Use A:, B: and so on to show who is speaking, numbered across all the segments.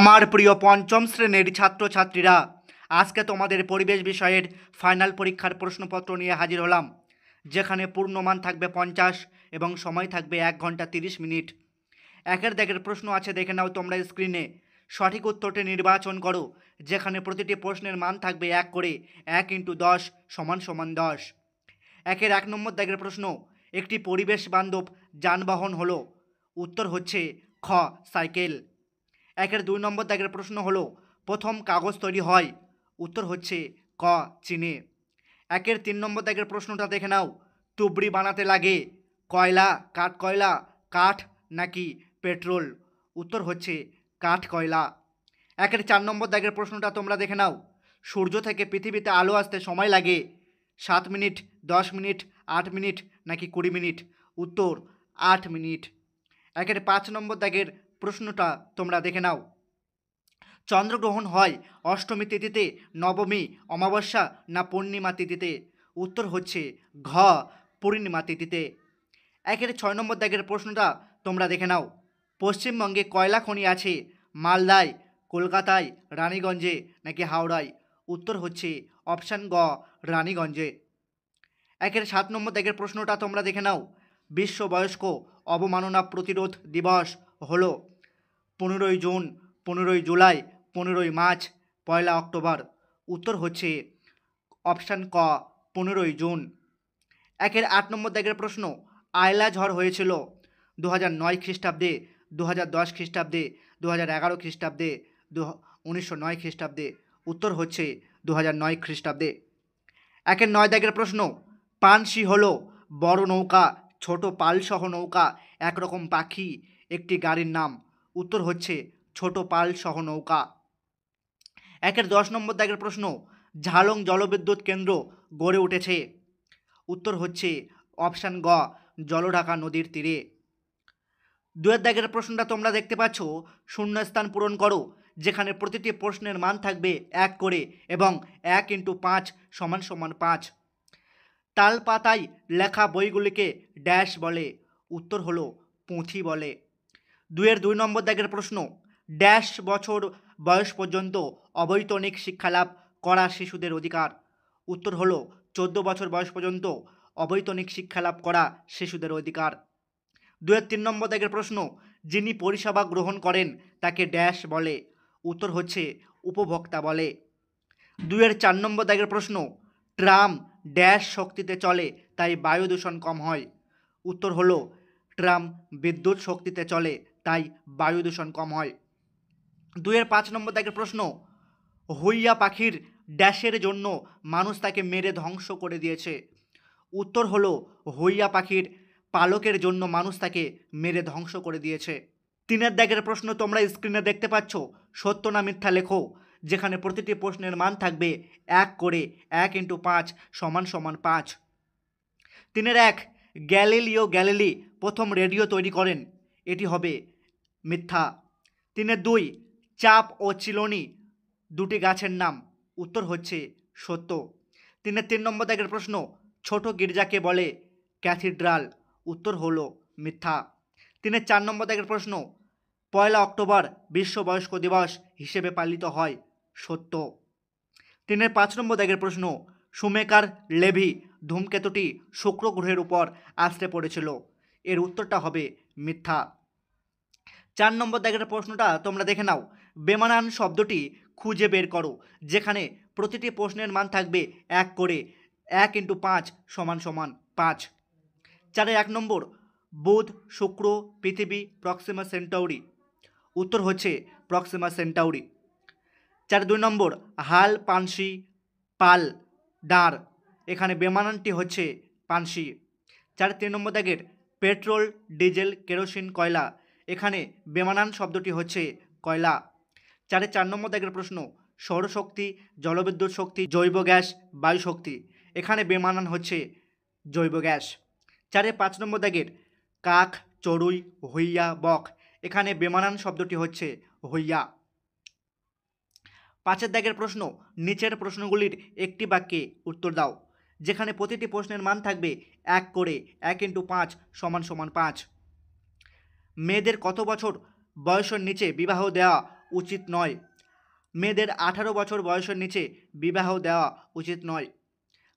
A: আমার প্রিয় পঞ্চম শ্রেণীর ছাত্রছাত্রীরা, আজকে তোমাদের পরিবেশ বিষয়ের ফাইনাল পরীক্ষার প্রশ্নপত্র নিয়ে হাজির হলাম, যেখানে পূর্ণমান থাকবে 50 এবং সময় থাকবে 1 ঘন্টা 30 মিনিট। একের দাগের প্রশ্ন আছে, দেখে নাও তোমরা স্ক্রিনে। সঠিক উত্তরটি নির্বাচন করো, যেখানে প্রতিটি প্রশ্নের মান থাকবে 1 করে। 1 × 10 = 10। একের 1 নম্বর দাগের প্রশ্ন, একটি পরিবেশ বান্ধব যানবাহন হলো। উত্তর হচ্ছে খ, সাইকেল। একের 2 নম্বর দাগের প্রশ্ন হলো, প্রথম কাগজ তৈরি হয়। উত্তর হচ্ছে ক, চীনে। একের 3 নম্বর দাগের প্রশ্নটা দেখে নাও। তুবড়ি বানাতে লাগে কয়লা, কাঠকয়লা, কাঠ নাকি পেট্রোল? উত্তর হচ্ছে কাঠ কয়লা। একের 4 নম্বর দাগের প্রশ্নটা তোমরা দেখে নাও। সূর্য থেকে পৃথিবীতে আলো আসতে সময় লাগে 7 মিনিট, 10 মিনিট, 8 মিনিট নাকি 20 মিনিট? উত্তর 8 মিনিট। একের 5 নম্বর দাগের প্রশ্নটা তোমরা দেখে নাও। চন্দ্রগ্রহণ হয় অষ্টমী তিথিতে, নবমী, অমাবস্যা না পূর্ণিমা তিথিতে? উত্তর হচ্ছে ঘ, পূর্ণিমা তিথিতে। একের 6 নম্বর দাগের প্রশ্নটা তোমরা দেখে নাও। পশ্চিমবঙ্গে কয়লা খনি আছে? মালদায়, কলকাতায়, রানীগঞ্জে নাকি হাওড়ায়? উত্তর হচ্ছে অপশান গ, রানীগঞ্জে। একের 7 নম্বর দাগের প্রশ্নটা তোমরা দেখে নাও। বিশ্ব বয়স্ক অবমাননা প্রতিরোধ দিবস হলো 15ই জুন, 15ই জুলাই, 15ই মার্চ, 1 অক্টোবর? উত্তর হচ্ছে অপশান ক, 15ই জুন। একের 8 নম্বর দাগের প্রশ্ন, আয়লা ঝড় হয়েছিল 2009 খ্রিস্টাব্দে, 2010 খ্রিস্টাব্দে, 2011 খ্রিস্টাব্দে, 1909 খ্রিস্টাব্দে? উত্তর হচ্ছে 2009 খ্রিস্টাব্দে। একের 9 দাগের প্রশ্ন, পানসি হলো বড় নৌকা, ছোট পালসহ নৌকা, একরকম পাখি, একটি গাড়ির নাম? উত্তর হচ্ছে ছোট পালসহ নৌকা। একের 10 নম্বর দাগের প্রশ্ন, ঝালং জলবিদ্যুৎ কেন্দ্র গড়ে উঠেছে। উত্তর হচ্ছে অপশান গ, জলঢাকা নদীর তীরে। 2 দাগের প্রশ্নটা তোমরা দেখতে পাচ্ছ, শূন্যস্থান পূরণ করো, যেখানে প্রতিটি প্রশ্নের মান থাকবে 1 করে এবং 1 × 5 = 5। তাল পাতায় লেখা বইগুলিকে ড্যাশ বলে? উত্তর হলো পুঁথি বলে। 2 নম্বর দাগের প্রশ্ন, ড্যাশ বছর বয়স পর্যন্ত অবৈতনিক শিক্ষালাভ করা শিশুদের অধিকার? উত্তর হলো 14 বছর বয়স পর্যন্ত অবৈতনিক শিক্ষালাভ করা শিশুদের অধিকার। 3 নম্বর দাগের প্রশ্ন, যিনি পরিষেবা গ্রহণ করেন তাকে ড্যাশ বলে? উত্তর হচ্ছে উপভোক্তা বলে। 4 নম্বর দাগের প্রশ্ন, ট্রাম ড্যাশ শক্তিতে চলে তাই বায়ু দূষণ কম হয়? উত্তর হলো ট্রাম বিদ্যুৎ শক্তিতে চলে তাই বায়ু দূষণ কম হয়। 5 নম্বর দাগের প্রশ্ন, হুইয়া পাখির ড্যাশের জন্য মানুষ তাকে মেরে ধ্বংস করে দিয়েছে? উত্তর হলো হুইয়া পাখির পালকের জন্য মানুষ তাকে মেরে ধ্বংস করে দিয়েছে। 3 দাগের প্রশ্ন তোমরা স্ক্রিনে দেখতে পাচ্ছ, সত্য না মিথ্যা লেখো, যেখানে প্রতিটি প্রশ্নের মান থাকবে 1 করে। 1 × 5 = 5। 3-1, গ্যালিলিও গ্যালিলি প্রথম রেডিও তৈরি করেন। এটি হবে মিথ্যা। 3-2, চাপ ও চিলনি দুটি গাছের নাম। উত্তর হচ্ছে সত্য। 3 নম্বর দাগের প্রশ্ন, ছোট গির্জাকে বলে ক্যাথিড্রাল? উত্তর হলো মিথ্যা। 4 নম্বর দাগের প্রশ্ন, 1 অক্টোবর বিশ্ব বয়স্ক দিবস হিসেবে পালিত হয়? সত্য। 5 নম্বর দাগের প্রশ্ন, শুমেকার লেভি ধূমকেতুটি শুক্র গ্রহের উপর আছড়ে পড়েছিল? এর উত্তরটা হবে মিথ্যা। 4 নম্বর দাগের প্রশ্নটা তোমরা দেখে নাও। বেমানান শব্দটি খুঁজে বের করো, যেখানে প্রতিটি প্রশ্নের মান থাকবে 1 করে। 1 × 5 = 5। 1 নম্বর, বুধ, শুক্র, পৃথিবী, প্রক্সিমা সেন্টাউরি? উত্তর হচ্ছে প্রক্সিমা সেন্টাউরি। 2 নম্বর, হাল, পানসি, পাল, দাঁড়, এখানে বেমানানটি হচ্ছে পানসি। 3 নম্বর দাগের পেট্রোল, ডিজেল, কেরোসিন, কয়লা, এখানে বেমানান শব্দটি হচ্ছে কয়লা। 4 নম্বর দাগের প্রশ্ন, সৌরশক্তি, জলবিদ্যুৎ শক্তি, জৈব গ্যাস, বায়ু শক্তি, এখানে বেমানান হচ্ছে জৈব গ্যাস। 5 নম্বর দাগের কাক, চড়ুই, হুইয়া, বক, এখানে বেমানান শব্দটি হচ্ছে হুইয়া। 5 দাগের প্রশ্ন, নিচের প্রশ্নগুলির একটি বাক্যে উত্তর দাও, যেখানে প্রতিটি প্রশ্নের মান থাকবে 1 করে। 1 × 5 = 5। মেয়েদের কত বছর বয়সের নিচে বিবাহ দেওয়া উচিত নয়। মেয়েদের 18 বছর বয়সের নিচে বিবাহ দেওয়া উচিত নয়।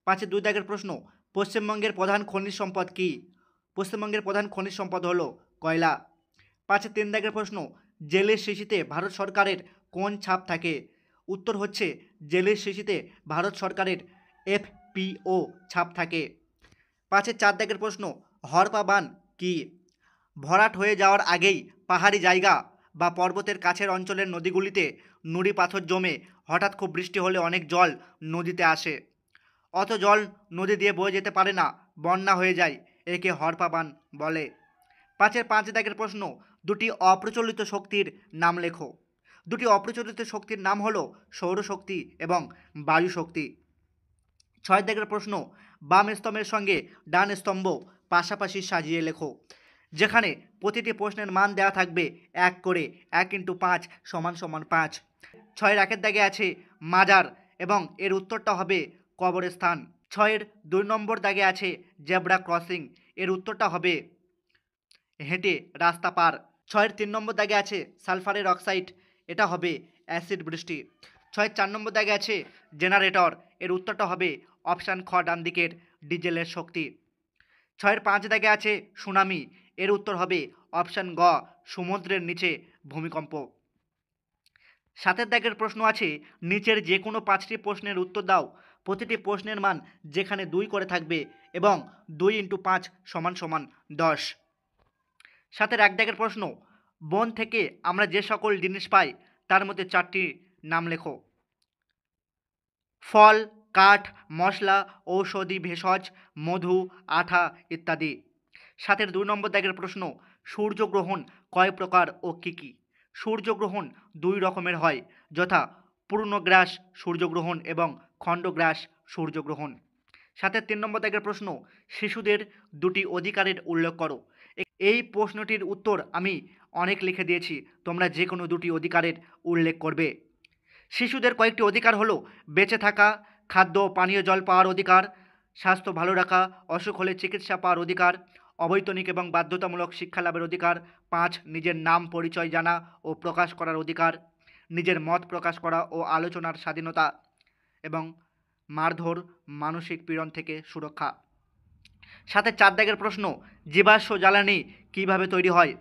A: 5-এর 2 দাগের প্রশ্ন, পশ্চিমবঙ্গের প্রধান খনিজ সম্পদ কী? পশ্চিমবঙ্গের প্রধান খনিজ সম্পদ হলো কয়লা। 5-এর 3 দাগের প্রশ্ন, জেলের শিশিতে ভারত সরকারের কোন ছাপ থাকে? উত্তর হচ্ছে জেলের শিশিতে ভারত সরকারের FPO ছাপ থাকে। 5-এর 4 দাগের প্রশ্ন, হরপা বান কি? ভরাট হয়ে যাওয়ার আগেই পাহাড়ি জায়গা বা পর্বতের কাছের অঞ্চলের নদীগুলিতে নুড়ি পাথর জমে হঠাৎ খুব বৃষ্টি হলে অনেক জল নদীতে আসে। অত জল নদী দিয়ে বয়ে যেতে পারে না, বন্যা হয়ে যায়, একে হরপা বান বলে। 5-এর 5 দাগের প্রশ্ন, দুটি অপ্রচলিত শক্তির নাম লেখো। দুটি অপ্রচলিত শক্তির নাম হলো সৌরশক্তি এবং বায়ু শক্তি। 6 দাগের প্রশ্ন, বাম স্তম্ভের সঙ্গে ডান স্তম্ভ পাশাপাশি সাজিয়ে লেখো। যেখানে প্রতিটি প্রশ্নের মান দেওয়া থাকবে 1 করে, 1 × 5 = 5। 6-এর 1 দাগে আছে মাজার এবং এর উত্তরটা হবে কবরস্থান। 6-এর 2 নম্বর দাগে আছে জেব্রা ক্রসিং, এর উত্তরটা হবে হেঁটে রাস্তা পার। 6-এর 3 নম্বর দাগে আছে সালফারের অক্সাইড, এটা হবে অ্যাসিড বৃষ্টি। 6-এর 4 নম্বর দাগে আছে জেনারেটর, এর উত্তরটা হবে অপশান খ ডান দিকের ডিজেলের শক্তি। 6-এর 5 দাগে আছে সুনামি, এর উত্তর হবে অপশান গ সমুদ্রের নিচে ভূমিকম্প। 7-এর দাগের প্রশ্ন আছে নিচের যে কোনো 5টি প্রশ্নের উত্তর দাও। প্রতিটি প্রশ্নের মান যেখানে 2 করে থাকবে এবং 2 × 5 = 10। 7-এর 1 দাগের প্রশ্ন, বন থেকে আমরা যে সকল জিনিস পাই তার মধ্যে 4টি নাম লেখো। ফল, কাঠ, মশলা, ঔষধি ভেষজ, মধু, আঠা ইত্যাদি। 7-এর 2 নম্বর দাগের প্রশ্ন, সূর্যগ্রহণ কয় প্রকার ও কী কী? সূর্যগ্রহণ 2 রকমের হয়, যথা পূর্ণগ্রাস সূর্যগ্রহণ এবং খণ্ডগ্রাস সূর্যগ্রহণ। 7-এর 3 নম্বর দাগের প্রশ্ন, শিশুদের 2টি অধিকারের উল্লেখ করো। এই প্রশ্নটির উত্তর আমি অনেক লিখে দিয়েছি, তোমরা যে কোনো 2টি অধিকারের উল্লেখ করবে। শিশুদের কয়েকটি অধিকার হলো বেঁচে থাকা, খাদ্য পানীয় জল পাওয়ার অধিকার, স্বাস্থ্য ভালো রাখা, অসুখ হলে চিকিৎসা পাওয়ার অধিকার, অবৈতনিক এবং বাধ্যতামূলক শিক্ষা লাভের অধিকার, 5 নিজের নাম পরিচয় জানা ও প্রকাশ করার অধিকার, নিজের মত প্রকাশ করা ও আলোচনার স্বাধীনতা এবং মারধর মানসিক পীড়ন থেকে সুরক্ষা। 7-এর 4 দাগের প্রশ্ন, জীবাশ্ম জ্বালানি কীভাবে তৈরি হয়?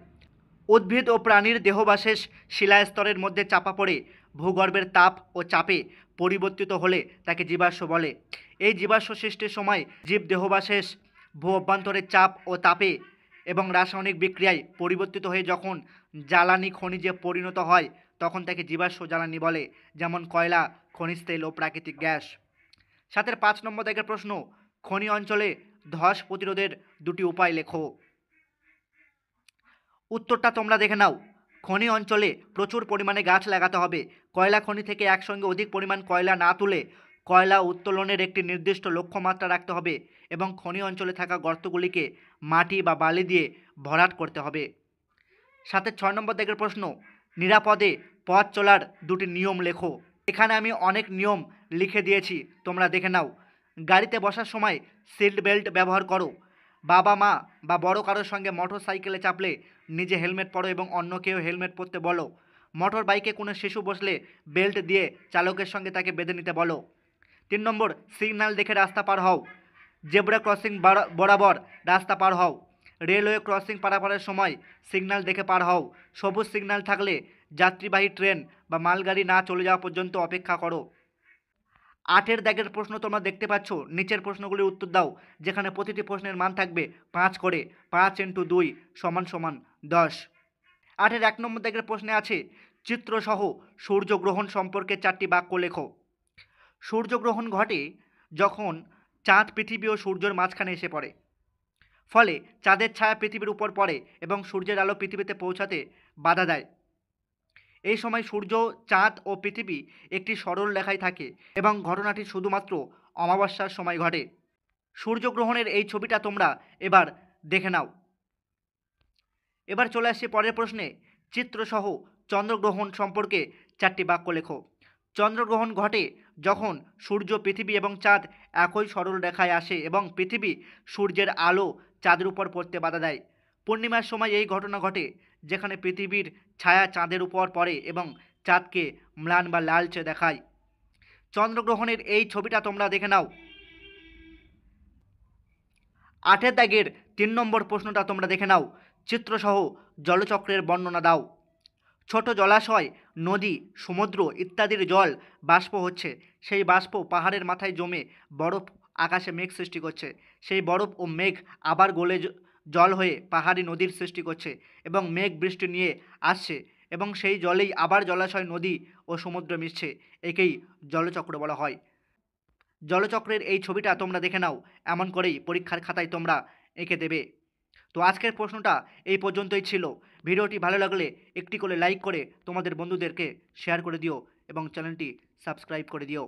A: উদ্ভিদ ও প্রাণীর দেহবাশেষ শিলাস্তরের মধ্যে চাপা পড়ে ভূগর্ভের তাপ ও চাপে পরিবর্তিত হলে তাকে জীবাশ্ম বলে। এই জীবাশ্ম সৃষ্টির সময় জীব দেহবাশেষ ভূ অভ্যন্তরের চাপ ও তাপে এবং রাসায়নিক বিক্রিয়ায় পরিবর্তিত হয়ে যখন জ্বালানি খনিজে পরিণত হয় তখন তাকে জীবাশ্ম জ্বালানি বলে, যেমন কয়লা, খনিজ তেল ও প্রাকৃতিক গ্যাস। 7-এর 5 নম্বর দাগের প্রশ্ন, খনি অঞ্চলে ধস প্রতিরোধের 2টি উপায় লেখো। উত্তরটা তোমরা দেখে নাও। খনি অঞ্চলে প্রচুর পরিমাণে গাছ লাগাতে হবে। কয়লা খনি থেকে একসঙ্গে অধিক পরিমাণ কয়লা না তুলে কয়লা উত্তোলনের একটি নির্দিষ্ট লক্ষ্যমাত্রা রাখতে হবে এবং খনি অঞ্চলে থাকা গর্তগুলিকে মাটি বা বালি দিয়ে ভরাট করতে হবে। 7-এর 6 নম্বর দাগের প্রশ্ন, নিরাপদে পথ চলার 2টি নিয়ম লেখো। এখানে আমি অনেক নিয়ম লিখে দিয়েছি, তোমরা দেখে নাও। গাড়িতে বসার সময় সিট বেল্ট ব্যবহার করো। বাবা মা বা বড় কারোর সঙ্গে মোটর সাইকেলে চাপলে নিজে হেলমেট পরো এবং অন্যকেও হেলমেট পরতে বলো। মোটর বাইকে কোনো শিশু বসলে বেল্ট দিয়ে চালকের সঙ্গে তাকে বেঁধে নিতে বলো। 3 নম্বর, সিগন্যাল দেখে রাস্তা পার হও। জেব্রা ক্রসিং বরাবর রাস্তা পার হও। রেলওয়ে ক্রসিং পারাপারের সময় সিগন্যাল দেখে পার হও। সবুজ সিগন্যাল থাকলে যাত্রীবাহী ট্রেন বা মালগাড়ি না চলে যাওয়া পর্যন্ত অপেক্ষা করো। 8-এর দাগের প্রশ্ন তোমরা দেখতে পাচ্ছ, নিচের প্রশ্নগুলির উত্তর দাও, যেখানে প্রতিটি প্রশ্নের মান থাকবে 5 করে, 5 × 2 = 10। 8-এর 1 নম্বর দাগের প্রশ্নে আছে চিত্রসহ সূর্যগ্রহণ সম্পর্কে 4টি বাক্য লেখো। সূর্যগ্রহণ ঘটে যখন চাঁদ পৃথিবী ও সূর্যের মাঝখানে এসে পড়ে, ফলে চাঁদের ছায়া পৃথিবীর উপর পড়ে এবং সূর্যের আলো পৃথিবীতে পৌঁছাতে বাধা দেয়। এই সময় সূর্য, চাঁদ ও পৃথিবী একটি সরল রেখায় থাকে এবং ঘটনাটি শুধুমাত্র অমাবস্যার সময় ঘটে। সূর্যগ্রহণের এই ছবিটা তোমরা এবার দেখে নাও। এবার চলে আসছি পরের প্রশ্নে, চিত্রসহ চন্দ্রগ্রহণ সম্পর্কে 4টি বাক্য লেখো। চন্দ্রগ্রহণ ঘটে যখন সূর্য, পৃথিবী এবং চাঁদ একই সরল রেখায় আসে এবং পৃথিবী সূর্যের আলো চাঁদের উপর পড়তে বাধা দেয়। পূর্ণিমার সময় এই ঘটনা ঘটে, যেখানে পৃথিবীর ছায়া চাঁদের উপর পড়ে এবং চাঁদকে ম্লান বা লালচে দেখায়। চন্দ্রগ্রহণের এই ছবিটা তোমরা দেখে নাও। 8 দাগের 3 নম্বর প্রশ্নটা তোমরা দেখে নাও। চিত্রসহ জলচক্রের বর্ণনা দাও। ছোট জলাশয়, নদী, সমুদ্র ইত্যাদির জল বাষ্প হচ্ছে। সেই বাষ্প পাহাড়ের মাথায় জমে বরফ আকাশে মেঘ সৃষ্টি করছে। সেই বরফ ও মেঘ আবার গলে জল হয়ে পাহাড়ি নদীর সৃষ্টি করছে এবং মেঘ বৃষ্টি নিয়ে আসছে এবং সেই জলেই আবার জলাশয়, নদী ও সমুদ্র মিশছে। একেই জলচক্র বলা হয়। জলচক্রের এই ছবিটা তোমরা দেখে নাও। এমন করেই পরীক্ষার খাতায় তোমরা এঁকে দেবে। তো আজকের প্রশ্নটা এই পর্যন্তই ছিল। ভিডিওটি ভালো লাগলে একটি করে লাইক করে তোমাদের বন্ধুদেরকে শেয়ার করে দিও এবং চ্যানেলটি সাবস্ক্রাইব করে দিও।